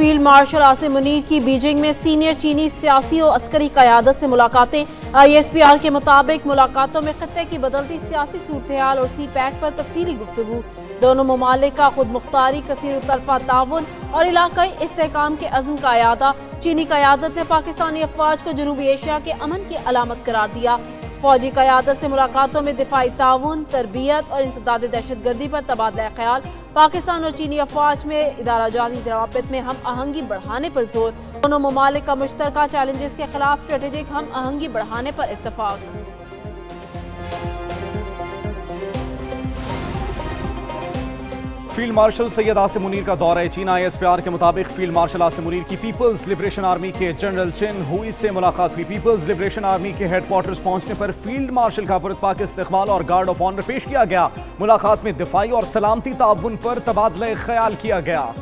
Field marshal Asim Munir की Beijing में senior चीनी सियासी और अस्करी क़यादत से मुलाकातें। ISPR के मुताबिक मुलाकातों में खत्ते की बदलती सियासी सूरत-ए-हाल और CPEC पर तफसीली गुफ्तगू। दोनों ममालिक का खुद मुख्तारी, कसीर तलफा ताउन और इलाकाई इस्तेहकाम के अज़्म का इयादा। चीनी क़यादत ने पाकिस्तानी अफवाज को जनूबी एशिया के अमन की अलामत करार दिया। फौजी क़यादत से मुलाकातों में दिफाई ताउन, तरबियत और इंसदाद दहशतगर्दी पर तबादला ख्याल। पाकिस्तान और चीनी अफवाज में इदारा जाती रवाबित में हम आहंगी बढ़ाने पर जोर। दोनों ममालिक का मुश्तरका चैलेंजेस के खिलाफ स्ट्रेटेजिक हम आहंगी बढ़ाने पर इत्तफाक। फील्ड मार्शल सैयद आसिम मुनीर का दौरा चीन। ISPR के मुताबिक फील्ड मार्शल आसिम मुनीर की पीपल्स लिबरेशन आर्मी के जनरल चिन हुई से मुलाकात हुई। पीपल्स लिबरेशन आर्मी के हेडक्वार्टर्स पहुंचने पर फील्ड मार्शल का पुरतपाक इस्तकबाल और गार्ड ऑफ ऑनर पेश किया गया। मुलाकात में दिफाई और सलामती ताउन पर तबादला ख्याल किया गया।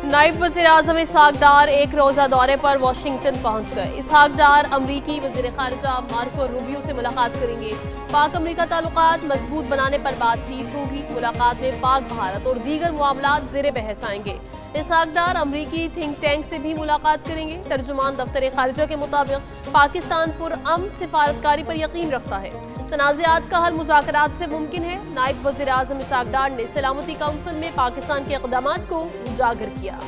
नायब वज़ीर आज़म इसहाक डार एक रोज़ा दौरे पर वाशिंगटन पहुंच गए। इसहाक डार अमरीकी वज़ीर ख़ारिजा मार्को रूबियो से मुलाकात करेंगे। पाक अमरीका ताल्लुकात मजबूत बनाने पर बातचीत होगी। मुलाकात में पाक भारत और दीगर मामलात ज़ेरे बहस आएंगे। इसहाक डार अमरीकी थिंक टैंक से भी मुलाकात करेंगे। तर्जुमान दफ्तर ख़ारिजा के मुताबिक पाकिस्तान पुरअमन सिफारतकारी पर यकीन रखता है। तनाज़ात का हल मुज़ाकरात से मुमकिन है। नायब वज़ीर आज़म इसहाक डार ने सलामती काउंसिल में पाकिस्तान के इक़दामात को उजागर किया।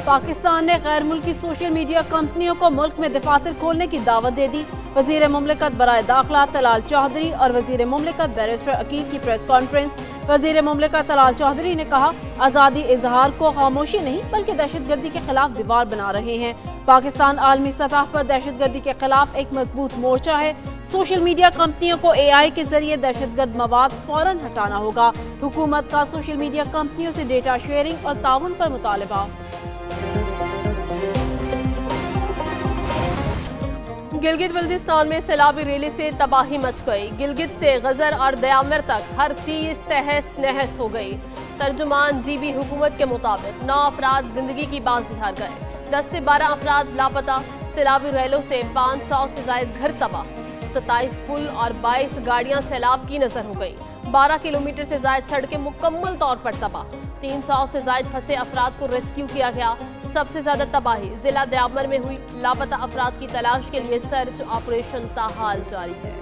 पाकिस्तान ने गैर मुल्की सोशल मीडिया कंपनियों को मुल्क में दफातर खोलने की दावत दे दी। वज़ीर मुमलिकत बराए दाखिला तलाल चौधरी और वज़ीर मुमलिकत बैरिस्टर अकील की प्रेस कॉन्फ्रेंस। वज़ीर मुमलिकत तलाल चौधरी ने कहा, आज़ादी इजहार को खामोशी नहीं बल्कि दहशतगर्दी के खिलाफ दीवार बना रहे हैं। पाकिस्तान आलमी सतह पर दहशतगर्दी के खिलाफ एक मजबूत मोर्चा है। सोशल मीडिया कंपनियों को AI के जरिए दहशतगर्द मवाद फौरन हटाना होगा। हुकूमत का सोशल मीडिया कंपनियों से डेटा शेयरिंग और ताउन पर मुतालबा। गिलगित बल्दिस्तान में सैलाबी रैली से तबाही मच गई। गिलगित से गजर और दयामर तक हर चीज तहस नहस हो गई। तर्जुमान GB हुकूमत के मुताबिक 9 अफराद जिंदगी की बाजी हार गए। 10 से 12 अफराद लापता। सैलाबी रैलों से 500 से ज्यादा घर तबाह। 27 पुल और 22 गाड़ियां सैलाब की नजर हो गई। 12 किलोमीटर से ज्यादा सड़कें मुकम्मल तौर पर तबाह। 300 से ज्यादा फंसे अफराद को रेस्क्यू किया गया। सबसे ज्यादा तबाही जिला दयामर में हुई। लापता अफराद की तलाश के लिए सर्च ऑपरेशन ताहाल जारी है।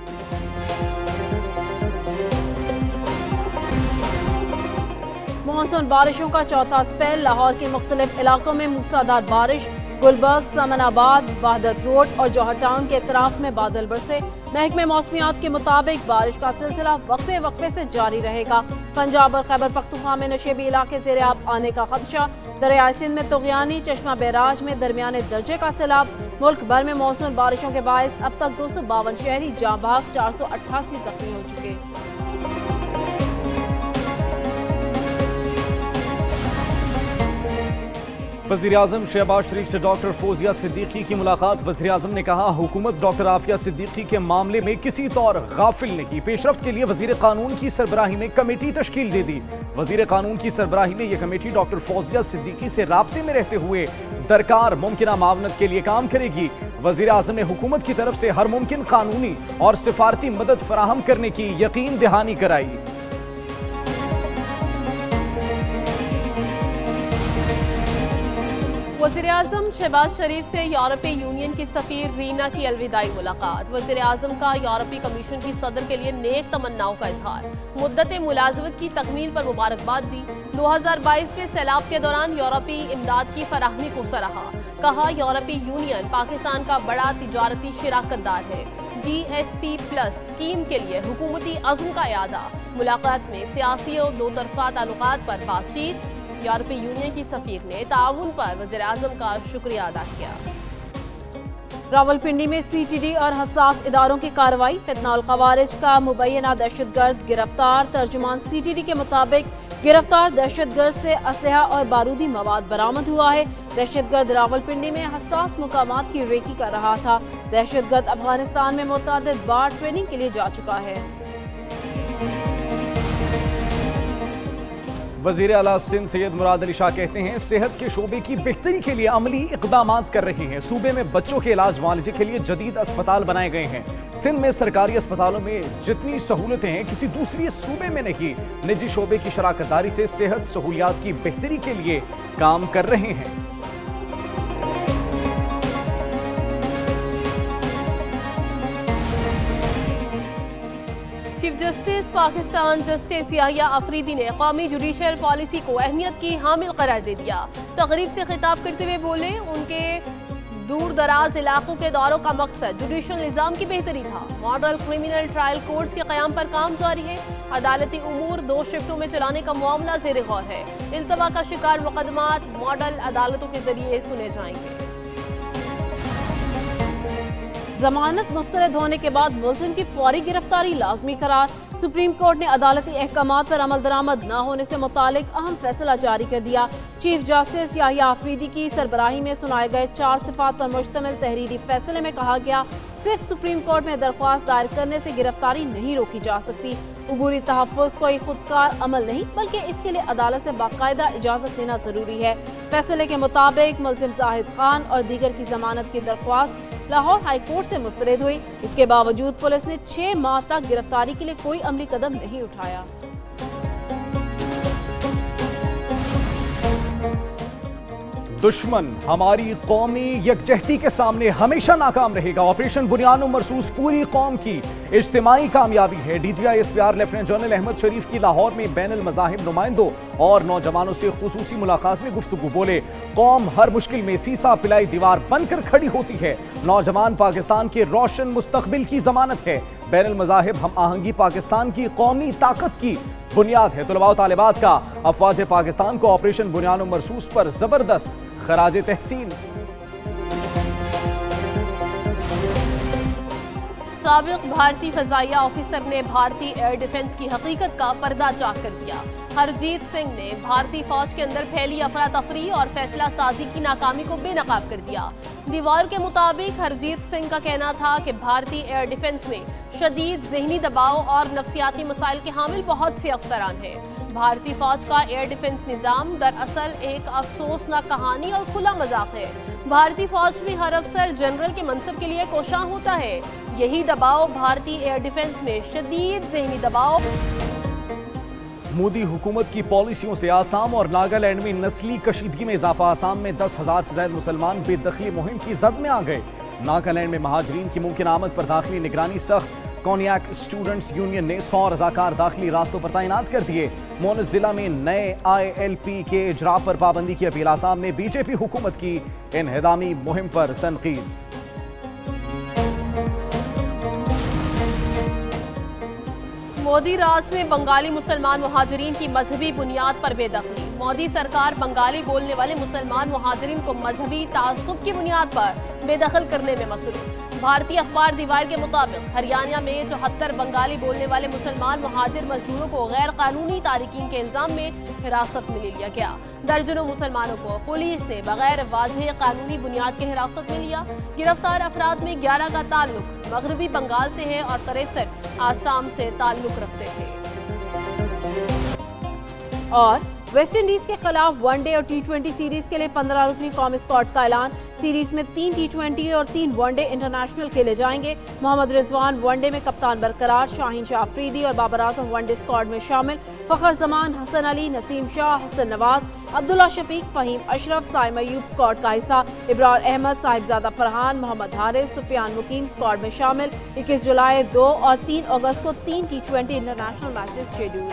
मानसून बारिशों का चौथा स्पेल। लाहौर के मुख्तलिफ इलाकों में मूसलाधार बारिश। गुलबर्ग, समनाबाद, वहदत रोड और जौहर टाउन के इतराफ में बादल बरसे। महकमे मौसमियात के मुताबिक बारिश का सिलसिला वक्फे वक्फे से जारी रहेगा। पंजाब और खैबर पख्तूनख्वा में नशेबी इलाके ज़ेरे आब आने का खदशा। दरियाए सिंध में तुग़यानी, चश्मा बैराज में दरमियाने दर्जे का सैलाब। मुल्क भर में मानसून बारिशों के बायस अब तक 252 शहरी जाँ बहक, 488 जख्मी हो चुके। वज़ीर आज़म शहबाज शरीफ से डॉक्टर फौजिया सिद्दीकी की मुलाकात। वज़ीर आज़म ने कहा, हुकूमत डॉक्टर आफिया सिद्दीकी के मामले में किसी तौर गाफिल नहीं। पेशरफ्त के लिए वज़ीर कानून की सरबराही में कमेटी तश्कील दे दी। वज़ीर कानून की सरबराही में यह कमेटी डॉक्टर फौजिया सिद्दीकी से राब्ते में रहते हुए दरकार मुमकिना मावनत के लिए काम करेगी। वज़ीर आज़म ने हुकूमत की तरफ से हर मुमकिन कानूनी और सिफारती मदद फराहम करने की यकीन दहानी कराई। वज़ीर आज़म शहबाज शरीफ से यूरोपीय यूनियन की सफ़ीर रीना की अलविदाई मुलाकात। वज़ीर आज़म का यूरोपीय कमीशन की सदर के लिए नेक तमन्नाओं का इजहार। मुद्दत मुलाजमत की तकमील पर मुबारकबाद दी। 2022 में सैलाब के दौरान यूरोपीय इमदाद की फराहमी को सराहा। कहा, यूरोपीय यूनियन पाकिस्तान का बड़ा तिजारती शराकतदार है। GSP+ स्कीम के लिए हुकूमती अज़्म का इयादा। मुलाकात में सियासी और दो तरफा ताल्लुकात पर बातचीत। यूरोपीय यूनियन की सफीर ने ताउन पर वज़ीर आज़म का शुक्रिया अदा किया। रावलपिंडी में CTD और हसास इदारों की कार्रवाई। फितनाउल खवारिज का मुबैना दहशतगर्द गिरफ्तार। तर्जुमान CTD के मुताबिक गिरफ्तार दहशतगर्द से असलहा और बारूदी मवाद बरामद हुआ है। दहशतगर्द रावलपिंडी में हसास मुकामात की रेकी कर रहा था। दहशतगर्द अफगानिस्तान में मुतअद्दिद बार ट्रेनिंग के लिए जा चुका है। वजीर आला सिंध सैयद मुराद अली शाह कहते हैं सेहत के शोबे की बेहतरी के लिए अमली इकदामात कर रहे हैं। सूबे में बच्चों के इलाज मुआलजे के लिए जदीद अस्पताल बनाए गए हैं। सिंध में सरकारी अस्पतालों में जितनी सहूलतें हैं किसी दूसरी सूबे में नहीं। निजी शोबे की शराकत दारी से सेहत सहूलियात की बेहतरी के लिए काम कर रहे हैं। Chief justice Pakistan justice Yahya Afridi ने कौमी जुडिशल पॉलिसी को अहमियत की हामिल करार दे दिया। तकरीब से खिताब करते हुए बोले उनके दूर दराज इलाकों के दौरों का मकसद जुडिशल निज़ाम की बेहतरी था। मॉडल क्रिमिनल ट्रायल कोर्ट्स के क़याम पर काम जारी है। अदालती उमूर 2 शिफ्टों में चलाने का मामला ज़ेर गौर है। इल्तवा का शिकार मुकदमात मॉडल अदालतों के जरिए सुने जाएंगे। जमानत मुस्तरद होने के बाद मुलजिम की फौरी गिरफ्तारी लाजमी करार। सुप्रीम कोर्ट ने अदालती अहकामात पर अमल दरामद न होने से मुतालिक अहम फैसला जारी कर दिया। चीफ जस्टिस याहिया अफरीदी की सरबराही में सुनाए गए 4 सिफात पर मुश्तमिल तहरीरी फैसले में कहा गया सिर्फ सुप्रीम कोर्ट में दरख्वास्त दायर करने से गिरफ्तारी नहीं रोकी जा सकती। उबूरी तहफ़्फ़ुज़ कोई खुदकार अमल नहीं बल्कि इसके लिए अदालत से बाकायदा इजाज़त लेना ज़रूरी है। फैसले के मुताबिक मुलजिम जाहिद खान और दीगर की जमानत की दरख्वास्त लाहौर हाई कोर्ट से मुस्तरद हुई। इसके बावजूद पुलिस ने 6 माह तक गिरफ्तारी के लिए कोई अमली कदम नहीं उठाया। दुश्मन हमारी कौमी यकजहती के सामने हमेशा नाकाम रहेगा। ऑपरेशन बुनियान मरसूस पूरी कौम की इज्तिमाई कामयाबी है। DGI SPR lieutenant general Ahmad Sharif की लाहौर में बैनुल मज़ाहिब नुमाइंदों और नौजवानों से खुसूसी मुलाकात में गुफ्तगू। बोले कौम हर मुश्किल में सीसा पिलाई दीवार बनकर खड़ी होती है। नौजवान पाकिस्तान के रोशन मुस्तकबिल की जमानत है। बैनुल मज़ाहिब हम आहंगी पाकिस्तान की कौमी ताकत की बुनियाद है। तलबा व तालिबात का अफवाज पाकिस्तान को ऑपरेशन बुनियान मरसूस पर जबरदस्त खराज तहसीन। साबिक भारतीय फजाइया ऑफिसर ने भारतीय एयर डिफेंस की हकीकत का पर्दा चाक कर दिया। हरजीत सिंह ने भारतीय फौज के अंदर फैली अफरा तफरी और फैसला साजी की नाकामी को बेनकाब कर दिया। दीवार के मुताबिक हरजीत सिंह का कहना था कि भारतीय एयर डिफेंस में शदीद ज़हनी दबाव और नफसियाती मसाइल के हामिल बहुत से अफसरान हैं। भारतीय फौज का एयर डिफेंस निज़ाम दरअसल एक अफसोसनाक कहानी और खुला मजाक है। भारतीय फौज में हर अफसर जनरल के मनसब के लिए कोशां होता है। यही दबाव भारतीय एयर डिफेंस में शदीद ज़हनी दबाव। मोदी हुकूमत की पॉलिसियों से आसाम और नागालैंड में नस्ली कशीदगी में इजाफा। आसाम में 10,000 से ज्यादा मुसलमान बेदखली मुहिम की जद में आ गए। नागालैंड में महाजरीन की मुमकिन आमद पर दाखिली निगरानी सख्त। कोनियाक स्टूडेंट्स यूनियन ने 100 रजाकार दाखिली रास्तों पर तैनात कर दिए। मोनस जिला में नए ILP के इजरा पर पाबंदी की अपील। आसाम में बीजेपी हुकूमत की इन्हिदामी मुहिम पर तनकीद। मोदी राज में बंगाली मुसलमान मुहाजिरीन की मजहबी बुनियाद पर बेदखली। मोदी सरकार बंगाली बोलने वाले मुसलमान मुहाजिरीन को मजहबी तासुब की बुनियाद पर बेदखल करने में मसरूफ। भारतीय अखबार दीवार के मुताबिक हरियाणा में 74 बंगाली बोलने वाले मुसलमान मुहाजिर मजदूरों को गैर कानूनी तारिकीन के इल्जाम में हिरासत में ले लिया गया। दर्जनों मुसलमानों को पुलिस ने बगैर वाज़ेह कानूनी बुनियाद के हिरासत में लिया। गिरफ्तार अफराद में 11 का ताल्लुक मगरबी बंगाल से है और 63 आसाम से ताल्लुक रखते थे। और वेस्ट इंडीज के खिलाफ वनडे और T20 सीरीज के लिए 15 रुकनी कौमी स्क्वाड का ऐलान। सीरीज में 3 T20 और 3 वनडे इंटरनेशनल खेले जाएंगे। मोहम्मद रिजवान वनडे में कप्तान बरकरार। शाहीन शाह अफरीदी और बाबर आजम वनडे स्क्वाड में शामिल। फखर जमान, हसन अली, नसीम शाह, हसन नवाज, अब्दुल्ला शफीक, फहीम अशरफ, साइम अयूब स्क्वाड का हिस्सा। इब्रार अहमद, साहिबजादा फरहान, मोहम्मद हारिस, सुफियान मुकीम स्क्वाड में शामिल। 21 जुलाई, 2 और 3 अगस्त को 3 T20 इंटरनेशनल मैचेस शेड्यूल।